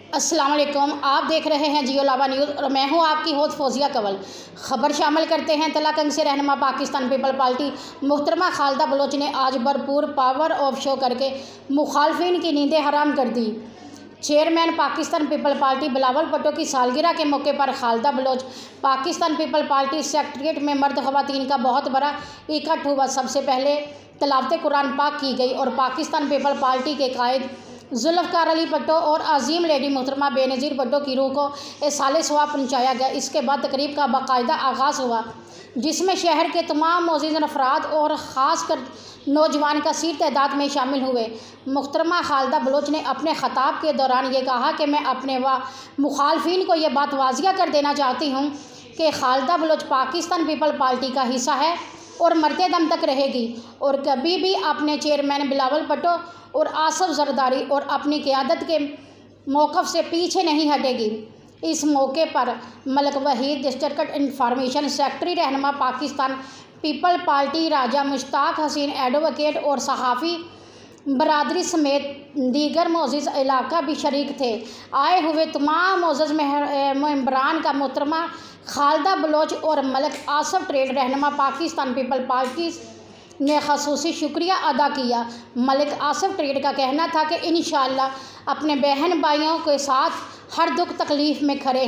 अस्सलाम वालेकुम। आप देख रहे हैं जियो लावा न्यूज़ और मैं हूं आपकी होस्ट फौजिया कंवल। खबर शामिल करते हैं। तलाकंग से रहनुमा पाकिस्तान पीपल पार्टी मुहतरमा खालिदा बलोच ने आज भरपूर पावर ऑफ शो करके मुखालफिन की नींदें हराम कर दी। Chairman Pakistan people party Bilawal Bhutto की सालगिरह के मौके पर Khalida Baloch Pakistan people party secretariat में मर्द ख़वातीन का बहुत बड़ा इकट्ठ हुआ। सबसे पहले तिलावत कुरान पाक की गई और पाकिस्तान पीपल पार्टी के कायद जुल्फ़कार अली भुट्टो और अजीम लेडी मोहतरमा बेनज़ीर भुट्टो की रूह को इसाले सवाब पहुँचाया गया। इसके बाद तकरीब का बाकायदा आगाज़ हुआ, जिसमें शहर के तमाम मोअज़्ज़िज़ अफराद और ख़ास कर नौजवान कसीर तादाद में शामिल हुए। मुहतरमा खालिदा बलोच ने अपने ख़ताब के दौरान ये कहा कि मैं अपने मुखालफिन को ये बात वाज़िया कर देना चाहती हूँ कि खालिदा बलोच पाकिस्तान पीपल पार्टी का हिस्सा है और मरते दम तक रहेगी और कभी भी अपने चेयरमैन बिलावल भुट्टो और आसफ जरदारी और अपनी क़यादत के मौक़िफ़ से पीछे नहीं हटेगी। इस मौके पर Malik Waheed district information secretary रहनुमा पाकिस्तान पीपल पार्टी राजा मुश्ताक हसीन एडवोकेट और सहाफ़ी बरादरी समेत दीगर मोअज़्ज़िज़ इलाका भी शरीक थे। आए हुए तमाम मोअज़्ज़िज़ मेंबरान का मुहतरमा खालिदा बलोच और मलिक आसफ ट्रेड रहनुमा पाकिस्तान पीपल पार्टी ने ख़ुसूसी शुक्रिया अदा किया। मलिक आसफ ट्रेड का कहना था कि इंशाअल्लाह अपने बहन भाइयों के साथ हर दुख तकलीफ़ में खड़े